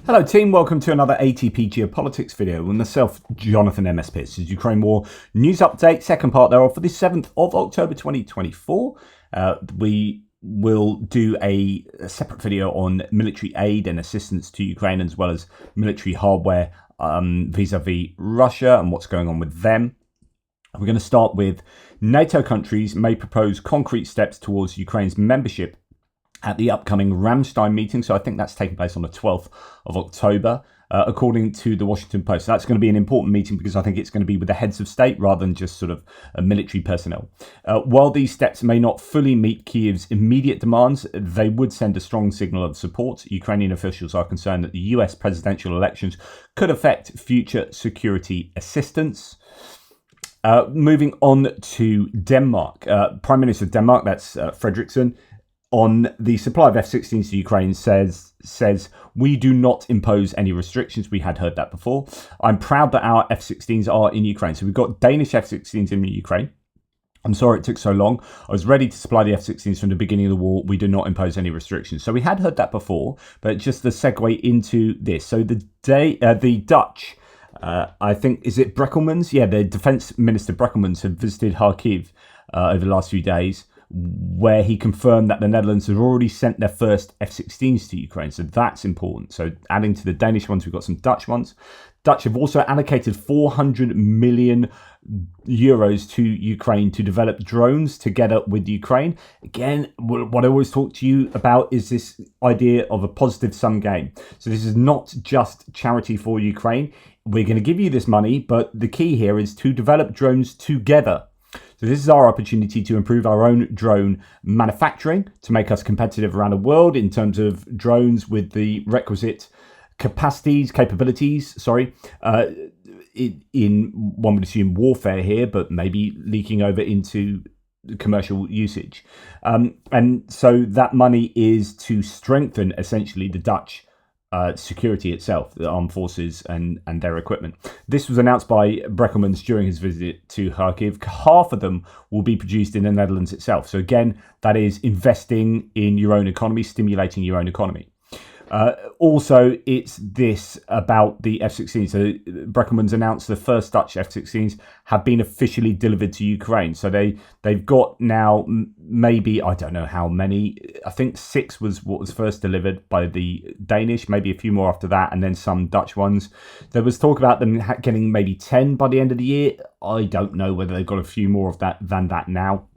Hello team, welcome to another ATP Geopolitics video with myself, Jonathan MS Pierce. This is Ukraine War News Update, second part thereof for the 7th of October 2024. We will do a separate video on military aid and assistance to Ukraine as well as military hardware vis-a-vis Russia and what's going on with them. We're going to start with NATO countries may propose concrete steps towards Ukraine's membership at the upcoming Ramstein meeting. So I think that's taking place on the 12th of October, according to the Washington Post. So that's going to be an important meeting because I think it's going to be with the heads of state rather than just sort of military personnel. While these steps may not fully meet Kyiv's immediate demands, they would send a strong signal of support. Ukrainian officials are concerned that the US presidential elections could affect future security assistance. Moving on to Denmark. Prime Minister of Denmark, that's Frederiksen, on the supply of F-16s to Ukraine says we do not impose any restrictions. We had heard that before. I'm proud that our F-16s are in Ukraine. So we've got Danish F-16s in Ukraine. I'm sorry it took so long. I was ready to supply the F-16s from the beginning of the war. We do not impose any restrictions. So we had heard that before, but just the segue into this. So the Dutch, I think, is it Breckelmans? Yeah, the Defence Minister Breckelmans had visited Kharkiv over the last few days, where he confirmed that the Netherlands have already sent their first F-16s to Ukraine. So that's important. So adding to the Danish ones, we've got some Dutch ones. Dutch have also allocated 400 million euros to Ukraine to develop drones together with Ukraine. Again, what I always talk to you about is this idea of a positive sum game. So this is not just charity for Ukraine. We're going to give you this money, but the key here is to develop drones together. So this is our opportunity to improve our own drone manufacturing, to make us competitive around the world in terms of drones with the requisite capabilities, in one would assume warfare here, but maybe leaking over into commercial usage. And so that money is to strengthen essentially the Dutch security itself, the armed forces and their equipment. This was announced by Breckelmans during his visit to Kharkiv. Half of them will be produced in the Netherlands itself. So again, that is investing in your own economy, stimulating your own economy. Also, it's this about the F-16. So Breckelmans announced the first Dutch F-16s have been officially delivered to Ukraine. So they've got now maybe, I don't know how many, I think 6 was what was first delivered by the Danish, maybe a few more after that, and then some Dutch ones. There was talk about them getting maybe 10 by the end of the year. I don't know whether they've got a few more of that than that now.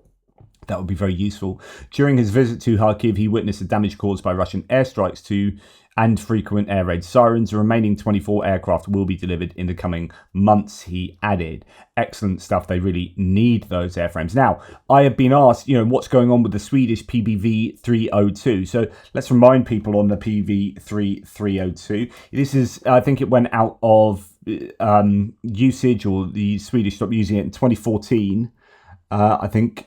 That would be very useful. During his visit to Kharkiv, he witnessed the damage caused by Russian airstrikes and frequent air raid sirens. The remaining 24 aircraft will be delivered in the coming months, he added. Excellent stuff. They really need those airframes. Now, I have been asked, what's going on with the Swedish PBV 302. So let's remind people on the PV 302. This is, I think it went out of usage, or the Swedish stopped using it in 2014. I think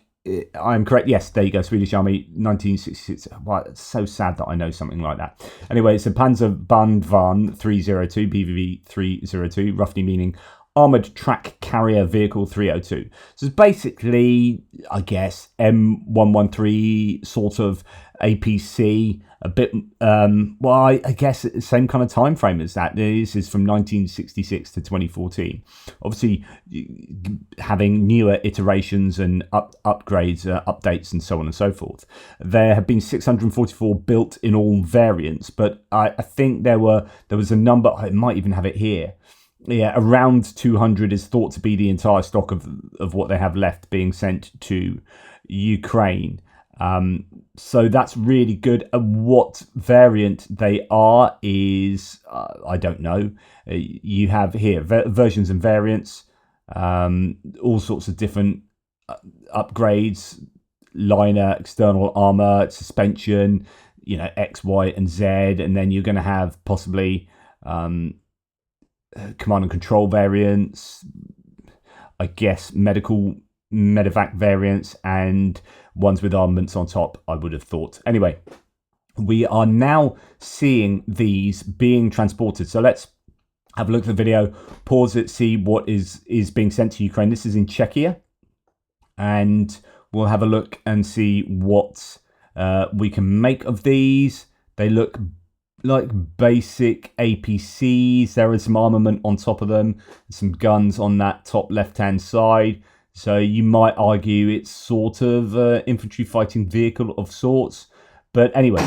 I'm correct. Yes, there you go. Swedish Army, 1966. Wow, it's so sad that I know something like that. Anyway, it's a Panzerbandvan 302, PVV 302, roughly meaning Armoured Track Carrier Vehicle 302. So it's basically, I guess, M113 sort of APC, a bit, I guess same kind of time frame as that. This is from 1966 to 2014. Obviously, having newer iterations and upgrades, updates, and so on and so forth. There have been 644 built in all variants, but I think there was a number. I might even have it here. Yeah, around 200 is thought to be the entire stock of what they have left being sent to Ukraine. So that's really good. What variant they are is, I don't know. You have here versions and variants, all sorts of different upgrades, liner, external armor, suspension, X, Y, and Z. And then you're going to have possibly command and control variants, I guess medevac variants, and ones with armaments on top, I would have thought. Anyway, we are now seeing these being transported. So let's have a look at the video, pause it, see what is being sent to Ukraine. This is in Czechia, and we'll have a look and see what we can make of these. They look like basic APCs. There is some armament on top of them, some guns on that top left-hand side. So you might argue it's sort of an infantry fighting vehicle of sorts. But anyway,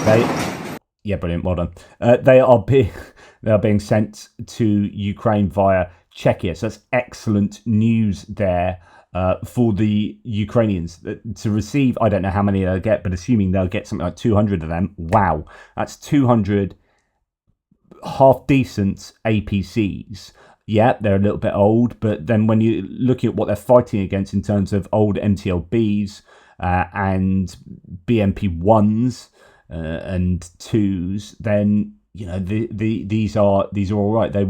yeah, brilliant, well done. They are being sent to Ukraine via Czechia. So that's excellent news there. For the Ukrainians to receive, I don't know how many they'll get, but assuming they'll get something like 200 of them, wow, that's 200 half decent APCs. Yeah, they're a little bit old, but then when you look at what they're fighting against in terms of old MTLBs and BMP ones and twos, then these are all right. They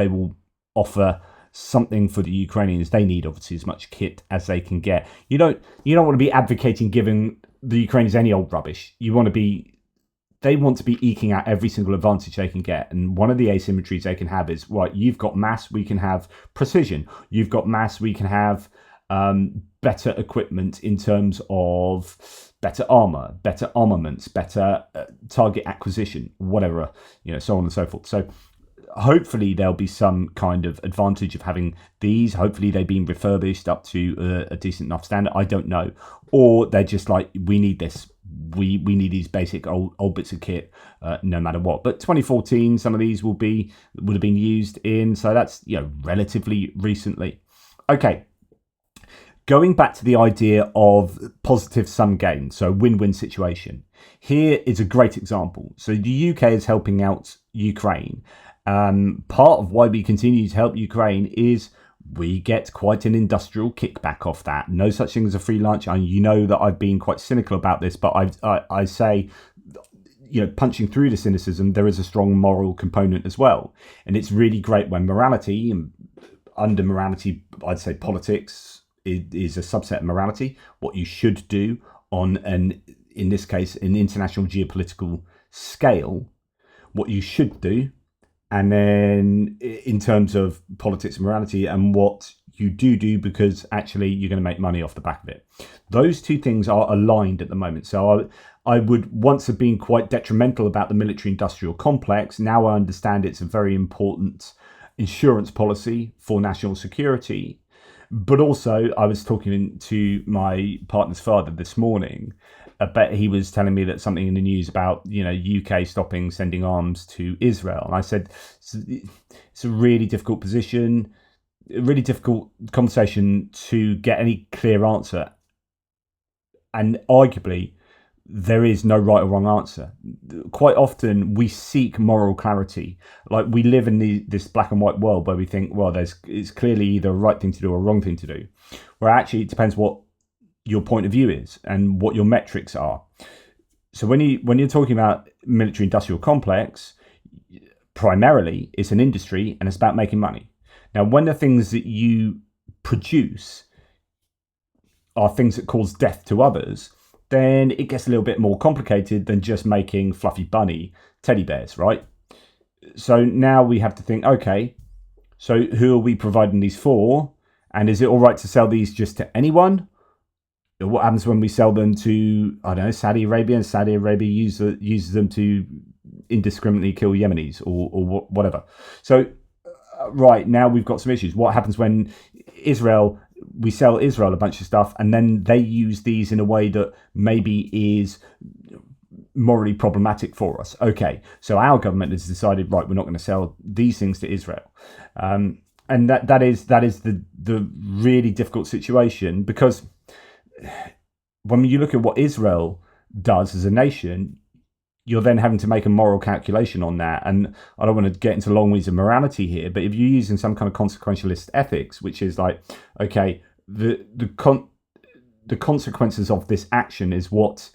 will offer something for the Ukrainians. They need obviously as much kit as they can get. You don't want to be advocating giving the Ukrainians any old rubbish. They want to be eking out every single advantage they can get. And one of the asymmetries they can have is, right, you've got mass, we can have precision. You've got mass, we can have better equipment in terms of better armor, better armaments, better target acquisition, whatever, so on and so forth. So hopefully there'll be some kind of advantage of having these. Hopefully they've been refurbished up to a decent enough standard. I don't know. Or they're just like, we need this. We need these basic old bits of kit no matter what. But 2014, some of these would have been used in. So that's relatively recently. Okay. Going back to the idea of positive sum gain, so win-win situation. Here is a great example. So the UK is helping out Ukraine. Part of why we continue to help Ukraine is we get quite an industrial kickback off that. No such thing as a free lunch. And you know that I've been quite cynical about this, but I say, punching through the cynicism, there is a strong moral component as well. And it's really great when morality, and under morality, I'd say politics is a subset of morality, what you should do on in this case, an international geopolitical scale, what you should do. And then in terms of politics and morality and what you do because actually you're going to make money off the back of it. Those two things are aligned at the moment. So I would once have been quite detrimental about the military industrial complex. Now I understand it's a very important insurance policy for national security. But also I was talking to my partner's father this morning. I bet he was telling me that something in the news about, UK stopping sending arms to Israel. And I said, it's a really difficult position, a really difficult conversation to get any clear answer. And arguably, there is no right or wrong answer. Quite often we seek moral clarity. Like we live in this black and white world where we think, well, it's clearly either a right thing to do or a wrong thing to do. Where actually it depends what your point of view is and what your metrics are. So when you're talking about military industrial complex, primarily it's an industry and it's about making money. Now, when the things that you produce are things that cause death to others, then it gets a little bit more complicated than just making fluffy bunny teddy bears, right? So now we have to think, okay, so who are we providing these for? And is it all right to sell these just to anyone? What happens when we sell them to, I don't know, Saudi Arabia, and Saudi Arabia uses them to indiscriminately kill Yemenis or whatever? So, right, now we've got some issues. What happens when we sell Israel a bunch of stuff and then they use these in a way that maybe is morally problematic for us? Okay, so our government has decided, right, we're not going to sell these things to Israel. And that is the really difficult situation, because when you look at what Israel does as a nation, you're then having to make a moral calculation on that. And I don't want to get into long ways of morality here, but if you're using some kind of consequentialist ethics, which is like, okay, the consequences of this action is what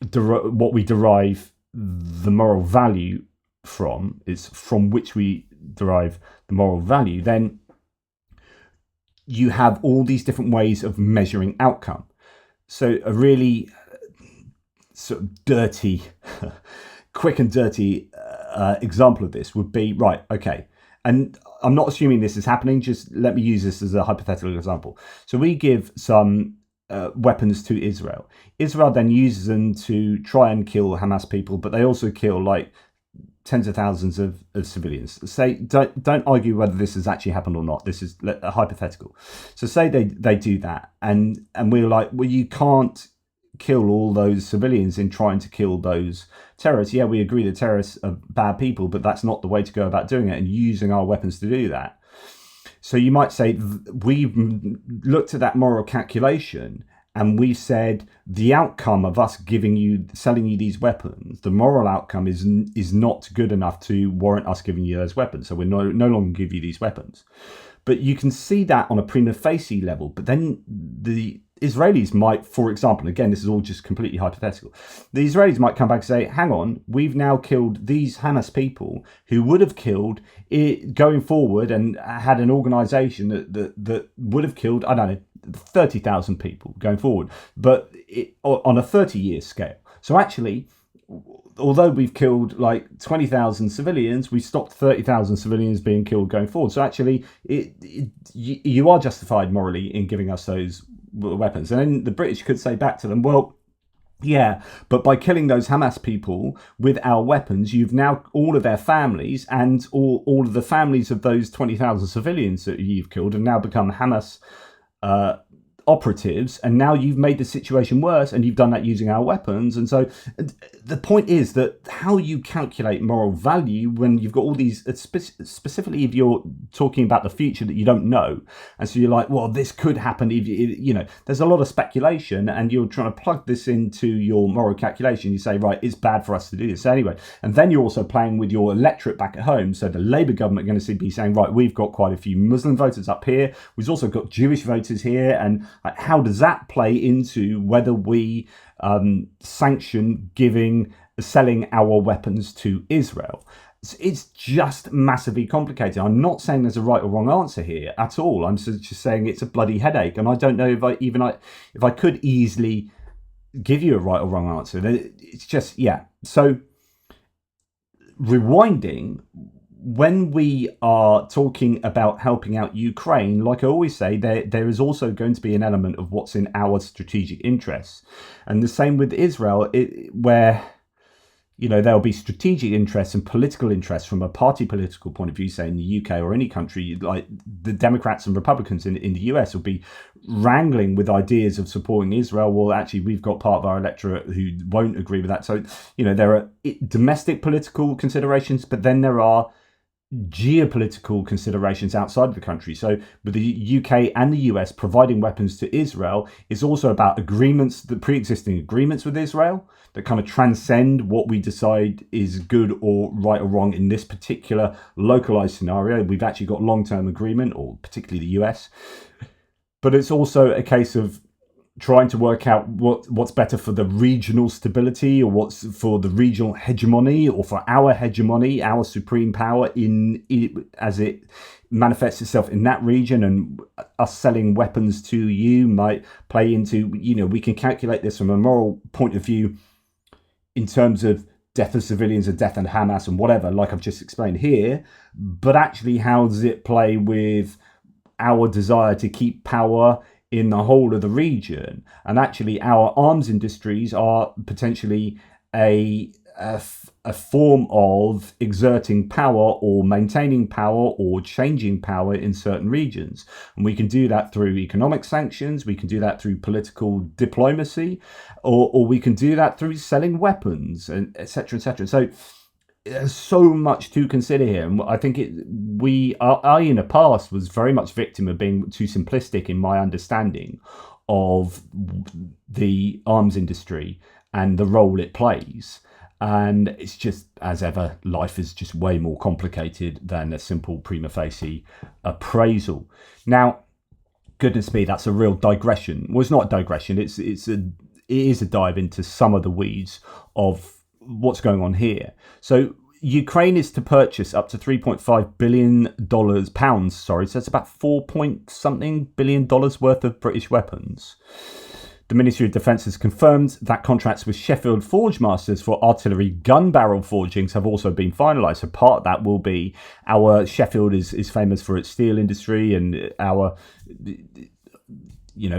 we derive the moral value from, is from which we derive the moral value, then you have all these different ways of measuring outcome. So a really sort of dirty, quick and dirty example of this would be, right, okay, and I'm not assuming this is happening, just let me use this as a hypothetical example. So we give some weapons to Israel. Israel then uses them to try and kill Hamas people, but they also kill like tens of thousands of civilians. Say, don't argue whether this has actually happened or not. This is a hypothetical. So say they do that, and we're like, well, you can't kill all those civilians in trying to kill those terrorists. Yeah, we agree that terrorists are bad people, but that's not the way to go about doing it and using our weapons to do that. So you might say we've looked at that moral calculation and we said the outcome of us selling you these weapons, the moral outcome is not good enough to warrant us giving you those weapons. So we're no longer give you these weapons. But you can see that on a prima facie level. But then the Israelis might, for example, again, this is all just completely hypothetical. The Israelis might come back and say, hang on, we've now killed these Hamas people who would have killed it going forward and had an organization that would have killed, I don't know, 30,000 people going forward, but on a 30-year scale. So actually, although we've killed like 20,000 civilians, we stopped 30,000 civilians being killed going forward. So actually, you are justified morally in giving us those weapons. And then the British could say back to them, well, yeah, but by killing those Hamas people with our weapons, you've now all of their families and all of the families of those 20,000 civilians that you've killed have now become Hamas operatives, and now you've made the situation worse, and you've done that using our weapons. And so the point is that how you calculate moral value when you've got all these, specifically if you're talking about the future that you don't know, and so you're like, well, this could happen if you know, there's a lot of speculation, and you're trying to plug this into your moral calculation. You say, right, it's bad for us to do this anyway, and then you're also playing with your electorate back at home. So the Labour government are going to be saying, right, we've got quite a few Muslim voters up here, we've also got Jewish voters here, and how does that play into whether we sanction selling our weapons to Israel? It's just massively complicated. I'm not saying there's a right or wrong answer here at all. I'm just saying it's a bloody headache, and I don't know if I could easily give you a right or wrong answer. It's just, yeah. So rewinding, when we are talking about helping out Ukraine, like I always say, there is also going to be an element of what's in our strategic interests. And the same with Israel, where, you know, there'll be strategic interests and political interests from a party political point of view, say in the UK or any country, like the Democrats and Republicans in the US will be wrangling with ideas of supporting Israel. Well, actually, we've got part of our electorate who won't agree with that. So, you know, there are domestic political considerations, but then there are geopolitical considerations outside of the country. So with the UK and the US providing weapons to Israel, it's also about agreements, the pre-existing agreements with Israel that kind of transcend what we decide is good or right or wrong in this particular localized scenario. We've actually got long-term agreement, or particularly the US. But it's also a case of trying to work out what's better for the regional stability, or what's for the regional hegemony, or for our hegemony, our supreme power as it manifests itself in that region. And us selling weapons to you might play into, you know, we can calculate this from a moral point of view in terms of death of civilians and death and Hamas and whatever, like I've just explained here. But actually, how does it play with our desire to keep power in the whole of the region? And actually, our arms industries are potentially a form of exerting power or maintaining power or changing power in certain regions. And we can do that through economic sanctions, we can do that through political diplomacy, or we can do that through selling weapons, and et cetera, et cetera. So there's so much to consider here, and I think I in the past was very much victim of being too simplistic in my understanding of the arms industry and the role it plays. And it's just, as ever, life is just way more complicated than a simple prima facie appraisal. Now, goodness me, that's a real digression. Well, it's not a digression. It is a dive into some of the weeds of what's going on here. So Ukraine is to purchase up to $3.5 billion pounds. So that's about 4 point something billion dollars worth of British weapons. The Ministry of Defence has confirmed that contracts with Sheffield Forgemasters for artillery gun barrel forgings have also been finalised. So part of that will be our Sheffield is famous for its steel industry, and our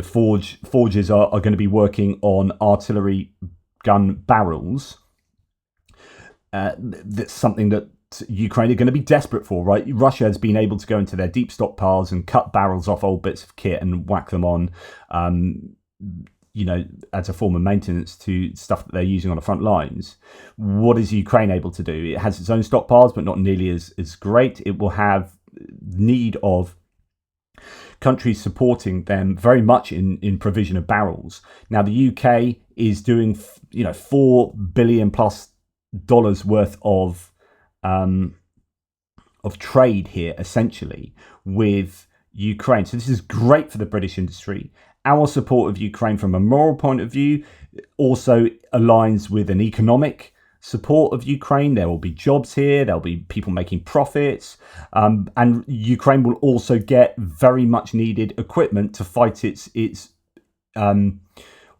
forges are going to be working on artillery gun barrels. that's something that Ukraine are going to be desperate for, right? Russia has been able to go into their deep stockpiles and cut barrels off old bits of kit and whack them on, as a form of maintenance to stuff that they're using on the front lines. What is Ukraine able to do? It has its own stockpiles, but not nearly as great. It will have need of countries supporting them very much in provision of barrels. Now, the UK is doing, $4 billion plus worth of trade here, essentially, with Ukraine. So this is great for the British industry. Our support of Ukraine from a moral point of view also aligns with an economic support of Ukraine. There will be jobs here. There'll be people making profits. And Ukraine will also get very much needed equipment to fight its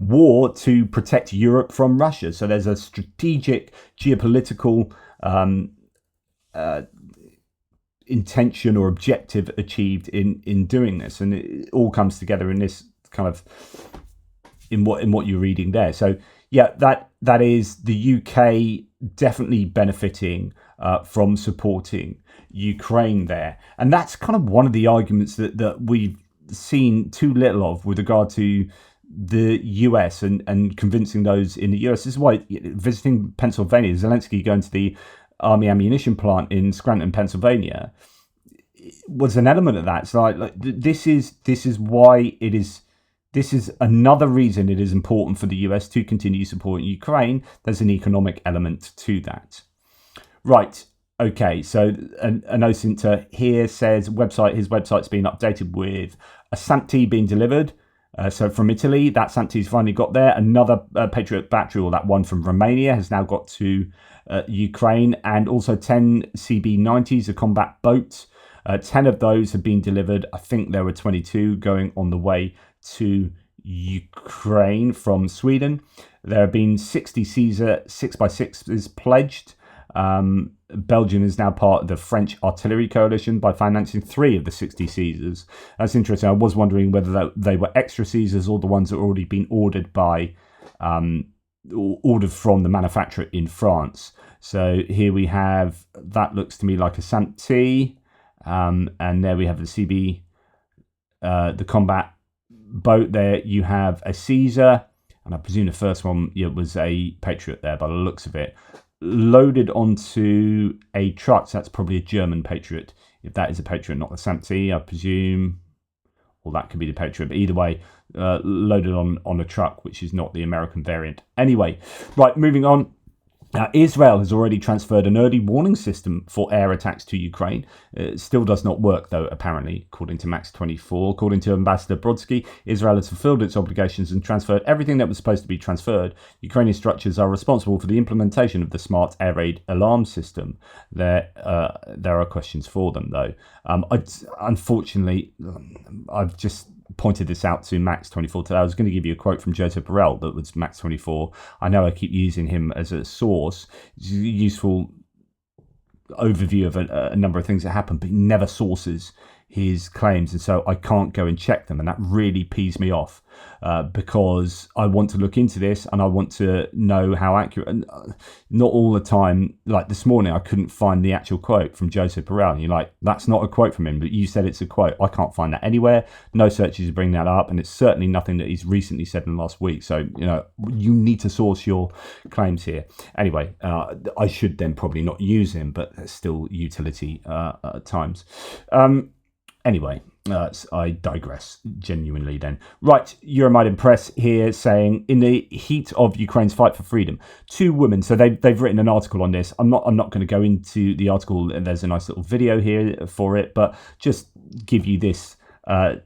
war to protect Europe from Russia. So there's a strategic geopolitical intention or objective achieved in doing this, and it all comes together in this kind of in what you're reading there. So yeah, that is the UK definitely benefiting from supporting Ukraine there, and that's kind of one of the arguments that we've seen too little of with regard to the US and convincing those in the US. This is why, visiting Pennsylvania, Zelensky going to the Army ammunition plant in Scranton, Pennsylvania, was an element of that. So this is why it is. This is another reason it is important for the US to continue supporting Ukraine. There's an economic element to that. Right. Okay. So an OSINTER here says his website's been updated with a SAMP-T being delivered. So from Italy, that SAMP-T's finally got there. Another Patriot battery, or that one from Romania, has now got to Ukraine, and also 10 CB-90s, a combat boat. 10 of those have been delivered. I think there were 22 going on the way to Ukraine from Sweden. There have been 60 Caesar 6x6s pledged. Belgium is now part of the French artillery coalition by financing 3 of the 60 Caesars. That's interesting. I was wondering whether they were extra Caesars or the ones that were already been ordered ordered from the manufacturer in France. So here we have, that looks to me like a SAMP-T, and there we have the CB, the combat boat. There you have a Caesar, and I presume the first one was a Patriot there by the looks of it, loaded onto a truck. So that's probably a German Patriot, if that is a Patriot, not the SAMP-T, I presume. Or that could be the Patriot, but either way, loaded on a truck, which is not the American variant. Anyway, right, moving on. Israel has already transferred an early warning system for air attacks to Ukraine. It still does not work, though, apparently, according to Max 24. According to Ambassador Brodsky, Israel has fulfilled its obligations and transferred everything that was supposed to be transferred. Ukrainian structures are responsible for the implementation of the smart air raid alarm system. There are questions for them, though. Unfortunately, I've just pointed this out to Max 24 today. I was going to give you a quote from Joseph Borrell that was Max 24. I know I keep using him as a source. It's a useful overview of a number of things that happen, but he never sources his claims, and so I can't go and check them, and that really pees me off because I want to look into this and I want to know how accurate. And not all the time, like this morning, I couldn't find the actual quote from Joseph Borrell, and you're like, that's not a quote from him, but you said it's a quote. I can't find that anywhere. No searches bring that up, and it's certainly nothing that he's recently said in the last week. So you need to source your claims here. Anyway, I should then probably not use him, but there's still utility at times. Anyway, I digress genuinely then. Right, Euromaidan Press here saying, in the heat of Ukraine's fight for freedom, 2 women, so they've written an article on this. I'm not going to go into the article, and there's a nice little video here for it, but just give you this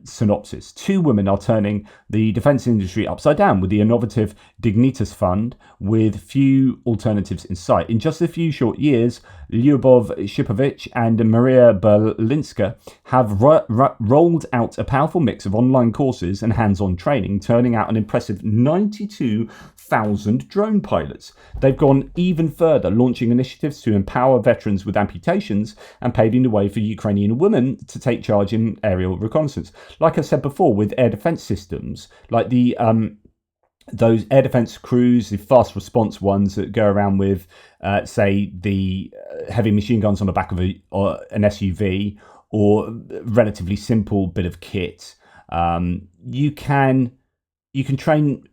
synopsis. 2 women are turning the defence industry upside down with the innovative Dignitas Fund, with few alternatives in sight. In just a few short years, Lyubov Shipovich and Maria Berlinska have rolled out a powerful mix of online courses and hands-on training, turning out an impressive 92,000 drone pilots. They've gone even further, launching initiatives to empower veterans with amputations and paving the way for Ukrainian women to take charge in aerial reconnaissance. Like I said before, with air defence systems, like the those air defense crews, the fast response ones that go around with, say, the heavy machine guns on the back of or an SUV, or relatively simple bit of kit, you can train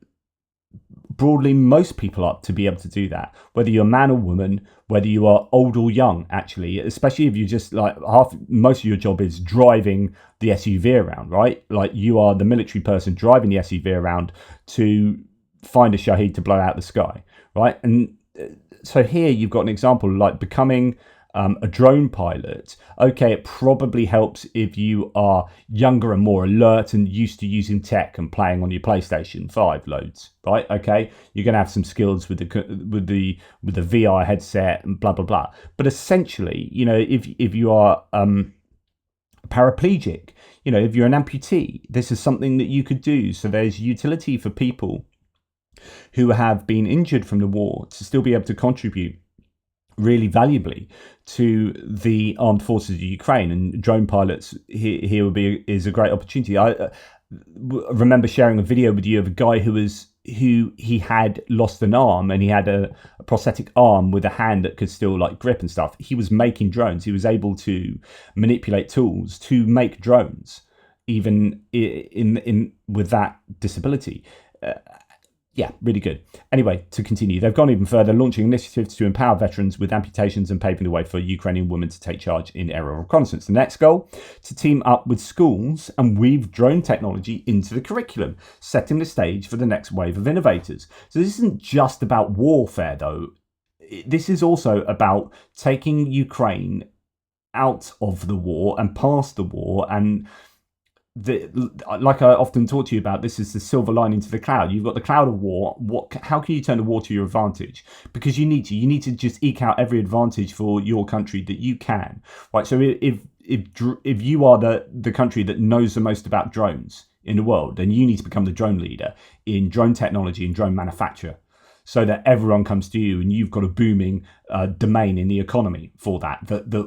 broadly most people up to be able to do that, whether you're a man or woman, whether you are old or young, actually, especially if you just like most of your job is driving the SUV around, right? Like you are the military person driving the SUV around to find a Shaheed to blow out the sky, right? And so here you've got an example like becoming a drone pilot. Okay, it probably helps if you are younger and more alert and used to using tech and playing on your PlayStation 5 loads, right? Okay, you're going to have some skills with the VR headset and blah blah blah. But essentially, you know, if you are paraplegic, you know, if you're an amputee, this is something that you could do. So there's utility for people who have been injured from the war to still be able to contribute really valuably to the armed forces of Ukraine, and drone pilots here is a great opportunity. I remember sharing a video with you of a guy who he had lost an arm, and he had a prosthetic arm with a hand that could still like grip and stuff. He was making drones. He was able to manipulate tools to make drones, even in with that disability. Yeah, really good. Anyway, to continue, they've gone even further, launching initiatives to empower veterans with amputations and paving the way for Ukrainian women to take charge in aerial reconnaissance. The next goal, to team up with schools and weave drone technology into the curriculum, setting the stage for the next wave of innovators. So this isn't just about warfare, though. This is also about taking Ukraine out of the war and past the war, and like I often talk to you about, this is the silver lining to the cloud. You've got the cloud of war. How can you turn the war to your advantage? Because you need to just eke out every advantage for your country that you can, right? So if you are the country that knows the most about drones in the world, then you need to become the drone leader in drone technology and drone manufacture, so that everyone comes to you and you've got a booming domain in the economy for that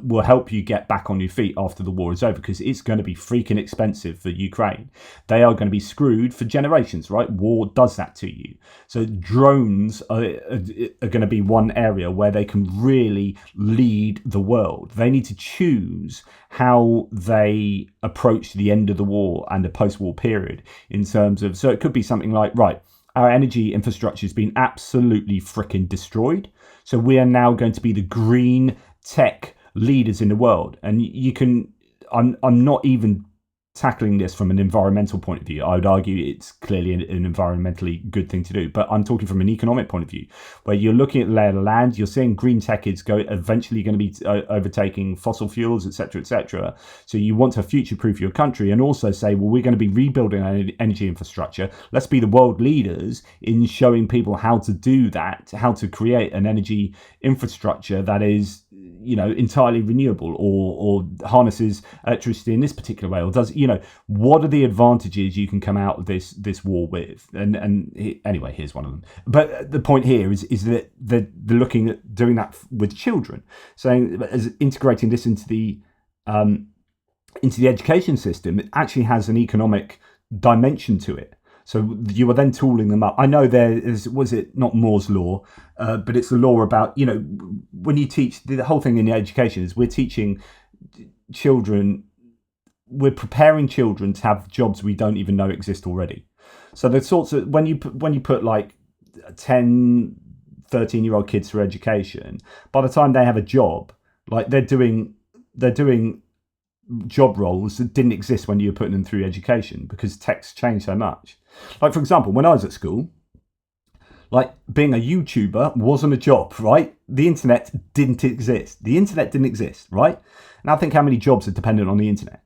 will help you get back on your feet after the war is over, because it's going to be freaking expensive for Ukraine. They are going to be screwed for generations, right? War does that to you. So drones are going to be one area where they can really lead the world. They need to choose how they approach the end of the war and the post-war period in terms of, so it could be something like, right, our energy infrastructure has been absolutely freaking destroyed. So we are now going to be the green tech leaders in the world. And you can, I'm not even tackling this from an environmental point of view. I would argue it's clearly an environmentally good thing to do, but I'm talking from an economic point of view, where you're looking at the lay of the land. You're seeing green tech is eventually going to be overtaking fossil fuels, etc., etc. So you want to future-proof your country and also say, well, we're going to be rebuilding our energy infrastructure. Let's be the world leaders in showing people how to do that, how to create an energy infrastructure that is, you know, entirely renewable, or harnesses electricity in this particular way, or does, you know, what are the advantages you can come out of this war with? And anyway, here's one of them. But the point here is that they're looking at doing that with children, saying as integrating this into the education system, it actually has an economic dimension to it. So you are then tooling them up. I know there is, was it not Moore's law, but it's the law about, you know, when you teach, the whole thing in education is we're teaching children, we're preparing children to have jobs we don't even know exist already. So the sorts of, when you put like 10, 13-year-old kids through education, by the time they have a job, like they're doing job roles that didn't exist when you were putting them through education, because tech's changed so much. Like, for example, when I was at school, like being a YouTuber wasn't a job, right? The internet didn't exist. Right? Now think how many jobs are dependent on the internet.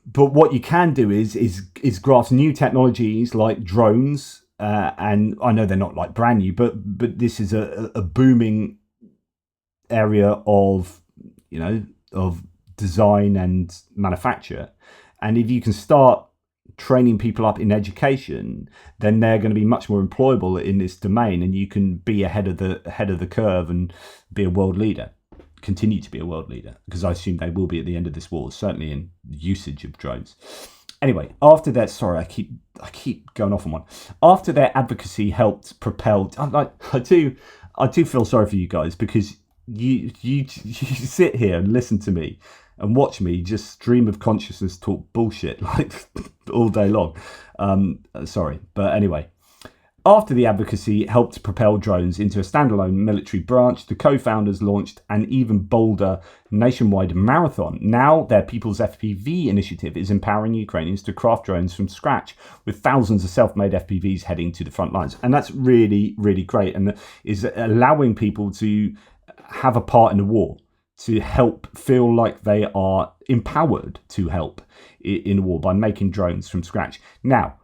But what you can do is grasp new technologies like drones, and I know they're not like brand new, but this is a booming area of, you know, of design and manufacture. And if you can start training people up in education, then they're going to be much more employable in this domain, and you can be ahead of the curve and be a world leader, continue to be a world leader, because I assume they will be at the end of this war, certainly in usage of drones. Anyway, after that, sorry, I keep going off on one. After their advocacy helped propel, I do feel sorry for you guys, because you sit here and listen to me and watch me just stream of consciousness talk bullshit like all day long. Sorry, but anyway. After the advocacy helped propel drones into a standalone military branch, the co-founders launched an even bolder nationwide marathon. Now their People's FPV initiative is empowering Ukrainians to craft drones from scratch, with thousands of self-made FPVs heading to the front lines. And that's really, really great, and is allowing people to have a part in the war, to help feel like they are empowered to help in the war by making drones from scratch. Now,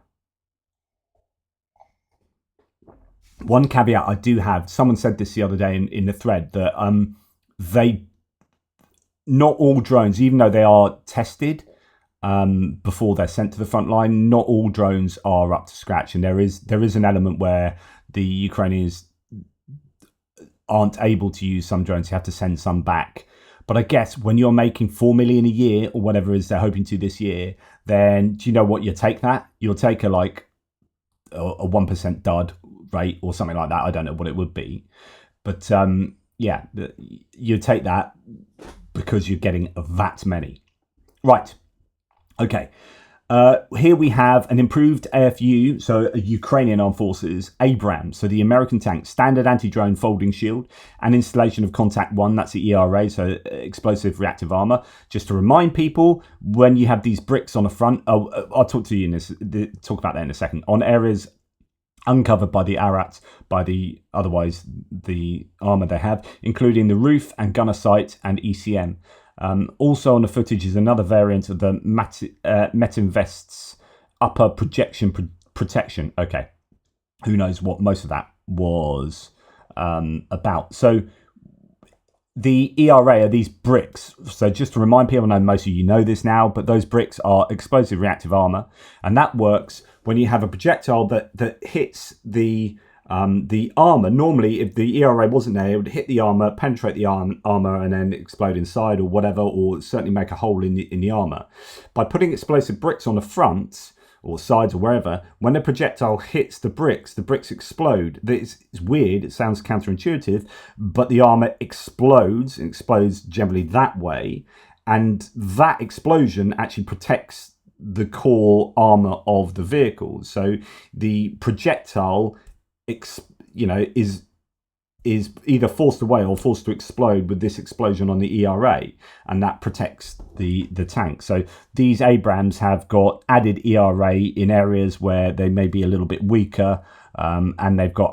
one caveat I do have, someone said this the other day in the thread, that not all drones, even though they are tested before they're sent to the front line, not all drones are up to scratch. And there is an element where the Ukrainians aren't able to use some drones. You have to send some back. But I guess when you're making 4 million a year, or whatever it is they're hoping to this year, then do you know what you take that? You'll take a 1% dud rate or something like that. I don't know what it would be, but yeah, you take that because you're getting that many. Right. Okay. Here we have an improved AFU, so Ukrainian Armed Forces, Abrams, so the American tank, standard anti-drone folding shield, and installation of Contact 1, that's the ERA, so explosive reactive armor. Just to remind people, when you have these bricks on the front, I'll talk to you talk about that in a second, on areas uncovered by the ARATs, by the armor they have, including the roof and gunner sight and ECM. Also on the footage is another variant of the Metinvest's upper projection protection. Okay, who knows what most of that was about. So the ERA are these bricks. So just to remind people, I know most of you know this now, but those bricks are explosive reactive armor, and that works when you have a projectile that hits the armor. Normally, if the ERA wasn't there, it would hit the armor, penetrate the armor, and then explode inside or whatever, or certainly make a hole in the armor. By putting explosive bricks on the front or sides or wherever, when the projectile hits the bricks explode. It's weird, it sounds counterintuitive, but the armor explodes, and explodes generally that way, and that explosion actually protects the core armor of the vehicle. So the projectile is either forced away or forced to explode with this explosion on the ERA, and that protects the tank. So these Abrams have got added ERA in areas where they may be a little bit weaker, and they've got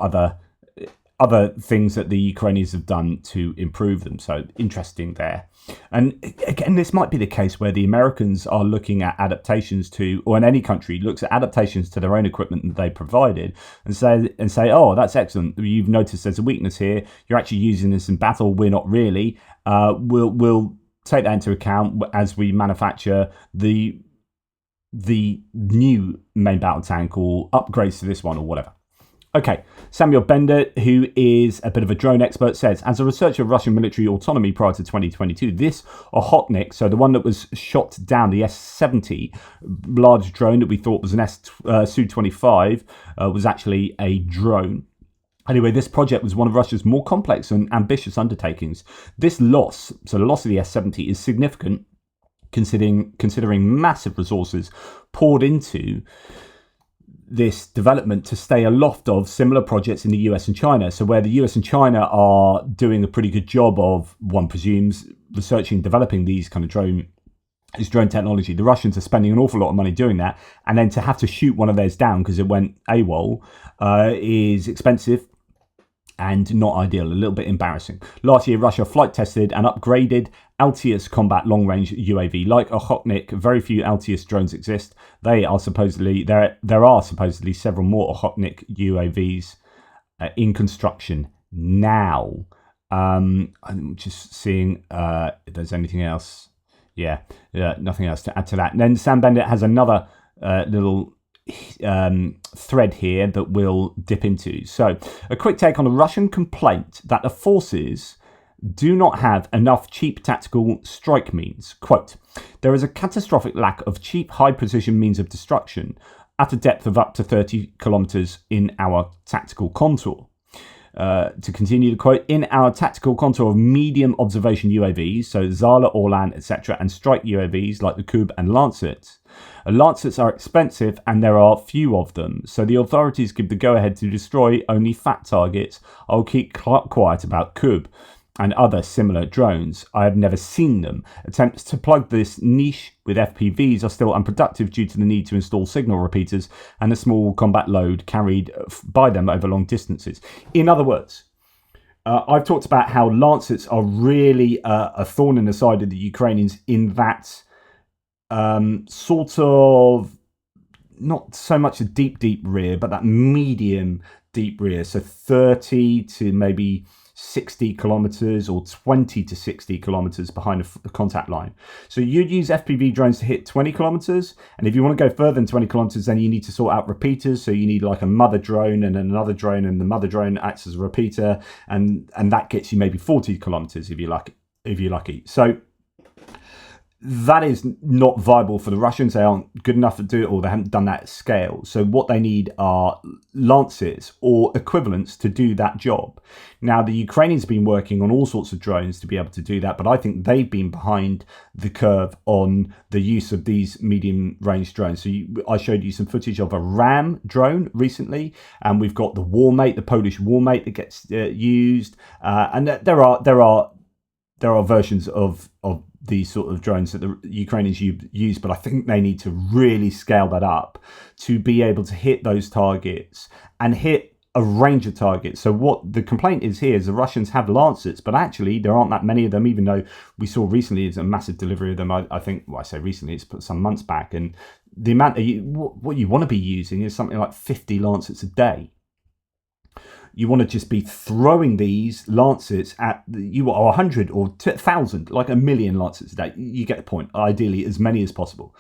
other things that the Ukrainians have done to improve them. So interesting there. And again, this might be the case where the Americans are looking at adaptations to, or in any country looks at adaptations to their own equipment that they provided, and say, oh, that's excellent. You've noticed there's a weakness here. You're actually using this in battle. We're not really. We'll take that into account as we manufacture the new main battle tank or upgrades to this one or whatever. Okay, Samuel Bender, who is a bit of a drone expert, says, as a researcher of Russian military autonomy prior to 2022, this Ochotnik, so the one that was shot down, the S-70 large drone that we thought was an Su-25, was actually a drone. Anyway, this project was one of Russia's more complex and ambitious undertakings. This loss, so the loss of the S-70, is significant considering massive resources poured into this development to stay aloft of similar projects in the US and China. So where the US and China are doing a pretty good job of, one presumes, researching, developing these kind of drone technology, the Russians are spending an awful lot of money doing that. And then to have to shoot one of theirs down because it went AWOL is expensive and not ideal, a little bit embarrassing. Last year, Russia flight tested and upgraded Altius combat long-range UAV. Like Ochotnik, very few Altius drones exist. There are supposedly several more Ochotnik UAVs in construction now. I'm just seeing if there's anything else. Yeah, nothing else to add to that. And then Sam Bendit has another little thread here that we'll dip into. So a quick take on a Russian complaint that the forces do not have enough cheap tactical strike means. Quote, there is a catastrophic lack of cheap high precision means of destruction at a depth of up to 30 kilometers in our tactical contour. To continue the quote, in our tactical contour of medium observation UAVs, so Zala, Orlan, etc., and strike UAVs like the Kub and Lancets. Lancets are expensive and there are few of them, so the authorities give the go-ahead to destroy only fat targets. I'll keep quiet about Kub and other similar drones. I have never seen them. Attempts to plug this niche with FPVs are still unproductive due to the need to install signal repeaters and the small combat load carried by them over long distances. In other words, I've talked about how Lancets are really a thorn in the side of the Ukrainians in that sort of, not so much a deep rear, but that medium deep rear. So 30 to maybe 60 kilometers or 20 to 60 kilometers behind the contact line. So you'd use FPV drones to hit 20 kilometers. And if you want to go further than 20 kilometers, then you need to sort out repeaters. So you need like a mother drone and another drone, and the mother drone acts as a repeater. And that gets you maybe 40 kilometers if you're lucky. So that is not viable for the Russians. They aren't good enough to do it, or they haven't done that at scale. So what they need are Lancers or equivalents to do that job. Now, the Ukrainians have been working on all sorts of drones to be able to do that, but I think they've been behind the curve on the use of these medium-range drones. So I showed you some footage of a Ram drone recently, and we've got the Warmate, the Polish Warmate that gets used, and there are versions of these sort of drones that the Ukrainians use, but I think they need to really scale that up to be able to hit those targets and hit a range of targets. So what the complaint is here is the Russians have Lancets, but actually there aren't that many of them, even though we saw recently it's a massive delivery of them. I think, well, I say recently, it's some months back, and the amount of what you want to be using is something like 50 Lancets a day. You want to just be throwing these Lancets at you are 100 or 1,000, like 1,000,000 Lancets a day. You get the point. Ideally, as many as possible,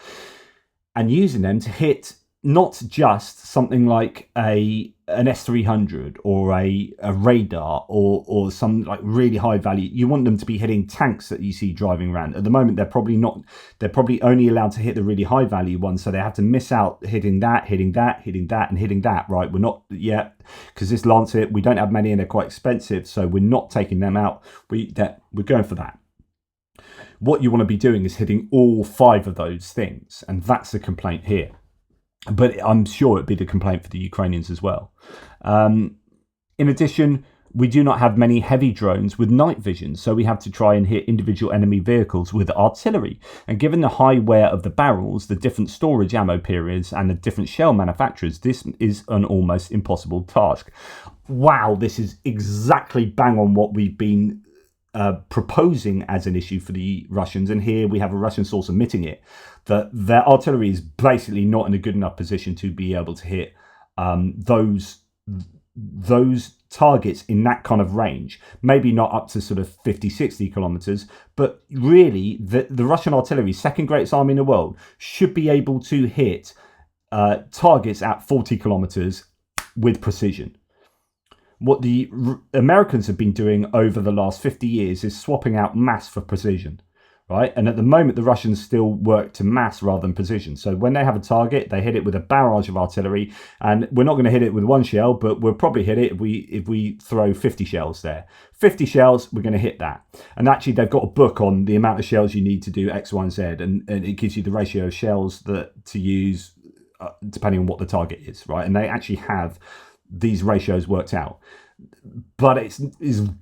and using them to hit not just something like an S-300 or a radar or some like really high value. You want them to be hitting tanks that you see driving around. At the moment, they're probably only allowed to hit the really high value ones, so they have to miss out hitting that, and hitting that. Right, we're not yet, because this Lancet, we don't have many and they're quite expensive, so we're not taking them out. We're going for that. What you want to be doing is hitting all 5 of those things, and that's the complaint here. But I'm sure it'd be the complaint for the Ukrainians as well. In addition, we do not have many heavy drones with night vision, so we have to try and hit individual enemy vehicles with artillery. And given the high wear of the barrels, the different storage ammo periods, and the different shell manufacturers, this is an almost impossible task. Wow, this is exactly bang on what we've been proposing as an issue for the Russians, and here we have a Russian source admitting it, that their artillery is basically not in a good enough position to be able to hit those targets in that kind of range. Maybe not up to sort of 50, 60 kilometers, but really the Russian artillery, second greatest army in the world, should be able to hit targets at 40 kilometers with precision. What the Americans have been doing over the last 50 years is swapping out mass for precision, right? And at the moment, the Russians still work to mass rather than precision. So when they have a target, they hit it with a barrage of artillery, and we're not going to hit it with 1 shell, but we'll probably hit it if we throw 50 shells there. 50 shells, we're going to hit that. And actually, they've got a book on the amount of shells you need to do X, Y, and Z, and it gives you the ratio of shells to use depending on what the target is, right? And they actually have these ratios worked out, but it's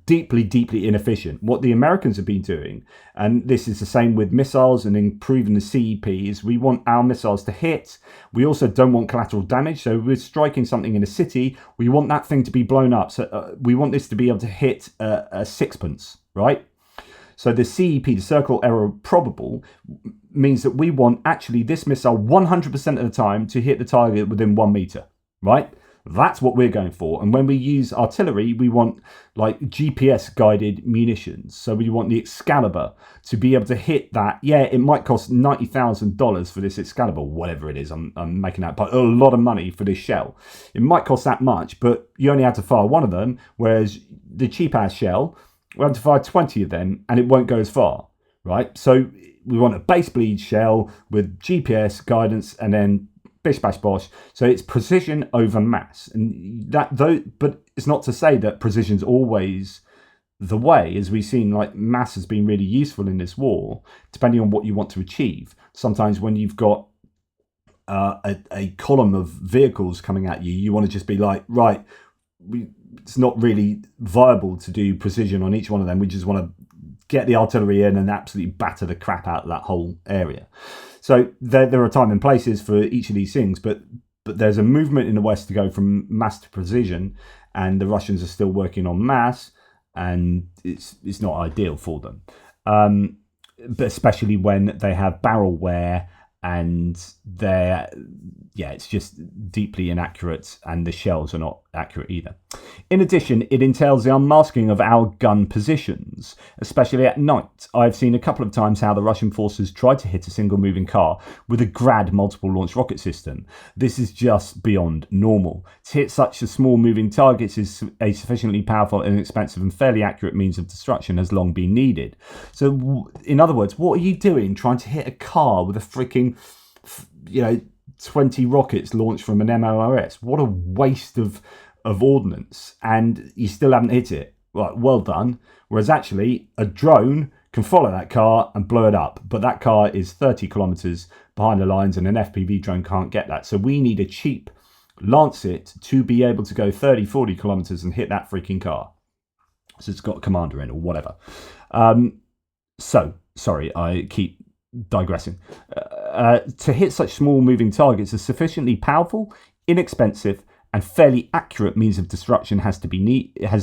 deeply inefficient. What the Americans have been doing, and this is the same with missiles and improving the CEP, is we want our missiles to hit. We also don't want collateral damage. So we're striking something in a city, we want that thing to be blown up. So we want this to be able to hit a sixpence, right? So the CEP, the circle error probable, means that we want actually this missile 100% of the time to hit the target within 1 meter, right? That's what we're going for. And when we use artillery, we want like GPS guided munitions. So we want the Excalibur to be able to hit that. Yeah, it might cost $90,000 for this Excalibur, whatever it is. I'm making that, but a lot of money for this shell. It might cost that much, but you only have to fire one of them. Whereas the cheap ass shell we have to fire 20 of them and it won't go as far, right? So we want a base bleed shell with GPS guidance and then bish bash bosh. So it's precision over mass, and that though, but it's not to say that precision's always the way. As we've seen, like, mass has been really useful in this war, depending on what you want to achieve. Sometimes when you've got a column of vehicles coming at you, you want to just be like, right, it's not really viable to do precision on each one of them. We just want to get the artillery in and absolutely batter the crap out of that whole area. So there are time and places for each of these things, but there's a movement in the West to go from mass to precision, and the Russians are still working on mass, and it's not ideal for them. But especially when they have barrel wear and it's just deeply inaccurate, and the shells are not accurate either. In addition, it entails the unmasking of our gun positions, especially at night. I've seen a couple of times how the Russian forces tried to hit a single moving car with a Grad multiple launch rocket system. This is just beyond normal. To hit such a small moving targets is a sufficiently powerful, inexpensive and fairly accurate means of destruction has long been needed. So in other words, what are you doing trying to hit a car with a freaking 20 rockets launched from an MLRS? What a waste of ordnance, and you still haven't hit it. Well done. Whereas actually a drone can follow that car and blow it up, but that car is 30 kilometers behind the lines and an FPV drone can't get that. So we need a cheap Lancet to be able to go 30-40 kilometers and hit that freaking car. So it's got a commander in or whatever. So sorry, I keep digressing. To hit such small moving targets, a sufficiently powerful, inexpensive and fairly accurate means of destruction has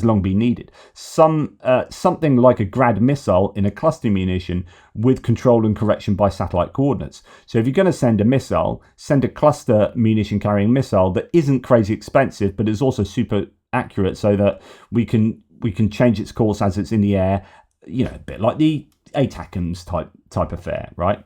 long been needed. Something like a Grad missile in a cluster munition with control and correction by satellite coordinates. So if you're going to send a missile, send a cluster munition carrying missile that isn't crazy expensive but is also super accurate, so that we can change its course as it's in the air. A bit like the ATACMS type affair, right?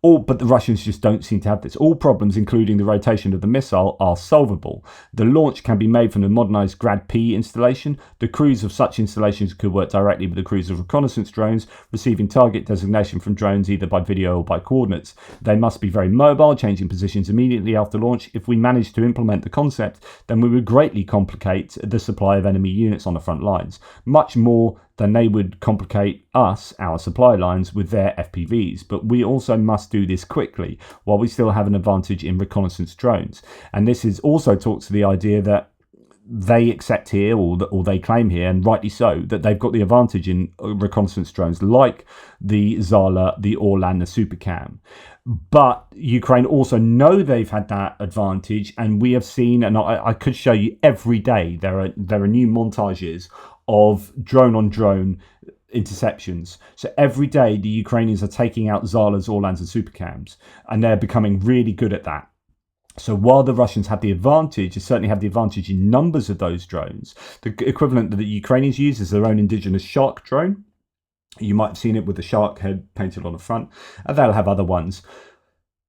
But the Russians just don't seem to have this. All problems, including the rotation of the missile, are solvable. The launch can be made from the modernised Grad-P installation. The crews of such installations could work directly with the crews of reconnaissance drones, receiving target designation from drones either by video or by coordinates. They must be very mobile, changing positions immediately after launch. If we manage to implement the concept, then we would greatly complicate the supply of enemy units on the front lines, much more than they would complicate our supply lines with their FPVs. But we also must do this quickly while we still have an advantage in reconnaissance drones. And this is also talks to the idea that they accept here, or they claim here, and rightly so, that they've got the advantage in reconnaissance drones like the Zala, the Orlan, the Supercam. But Ukraine also know they've had that advantage, and we have seen, and I could show you every day, there are new montages of drone-on-drone interceptions. So every day the Ukrainians are taking out Zalas, Orlans and Supercams, and they're becoming really good at that. So while the Russians have the advantage, they certainly have the advantage in numbers of those drones, the equivalent that the Ukrainians use is their own indigenous shark drone. You might have seen it with the shark head painted on the front, and they'll have other ones.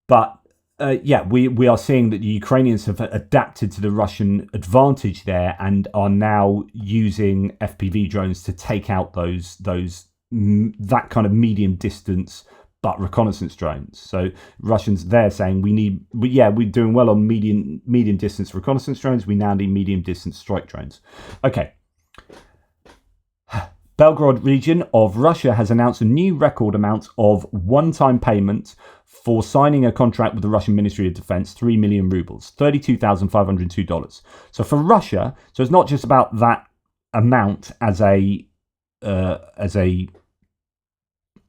But we are seeing that the Ukrainians have adapted to the Russian advantage there and are now using FPV drones to take out that kind of medium distance but reconnaissance drones. So Russians, they're saying we're doing well on medium distance reconnaissance drones. We now need medium distance strike drones. Okay. Belgorod region of Russia has announced a new record amount of one-time payment for signing a contract with the Russian Ministry of Defense, 3 million rubles, $32,502. So for Russia, so it's not just about that amount as a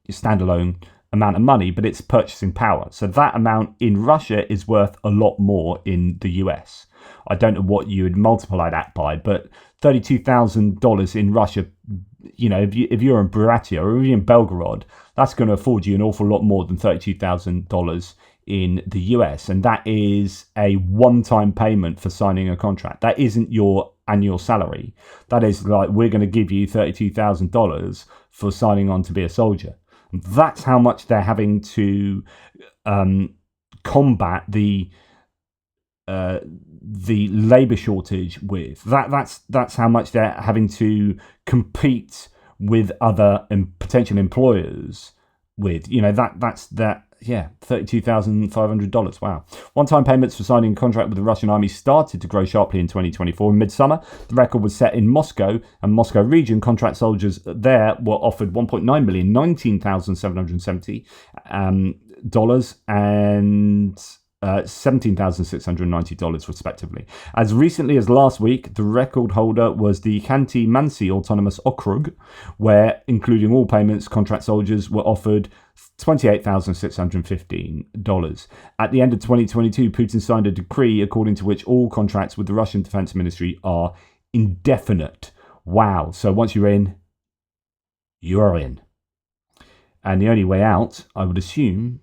standalone amount of money, but it's purchasing power. So that amount in Russia is worth a lot more in the US. I don't know what you would multiply that by, but $32,000 in Russia, if you're in Buryatia or even in Belgorod, that's going to afford you an awful lot more than $32,000 in the US. And that is a one-time payment for signing a contract. That isn't your annual salary. That is like, we're going to give you $32,000 for signing on to be a soldier. That's how much they're having to combat the labour shortage with. That's how much they're having to compete with other potential employers with. That's $32,500. Wow. One-time payments for signing a contract with the Russian army started to grow sharply in 2024. In midsummer, the record was set in Moscow and Moscow region. Contract soldiers there were offered $1.9 million, $19,770 and $17,690 respectively. As recently as last week, the record holder was the Khanty-Mansi Autonomous Okrug, where, including all payments, contract soldiers were offered $28,615. At the end of 2022, Putin signed a decree according to which all contracts with the Russian Defense Ministry are indefinite. Wow. So once you're in, you are in. And the only way out, I would assume,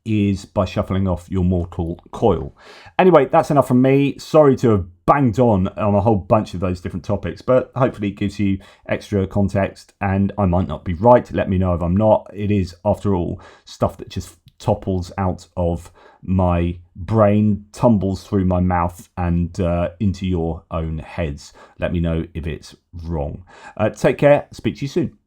is by shuffling off your mortal coil. Anyway, that's enough from me. Sorry to have banged on a whole bunch of those different topics, but hopefully it gives you extra context, and I might not be right. Let me know if I'm not. It is, after all, stuff that just topples out of my brain, tumbles through my mouth and into your own heads. Let me know if it's wrong. Take care. Speak to you soon.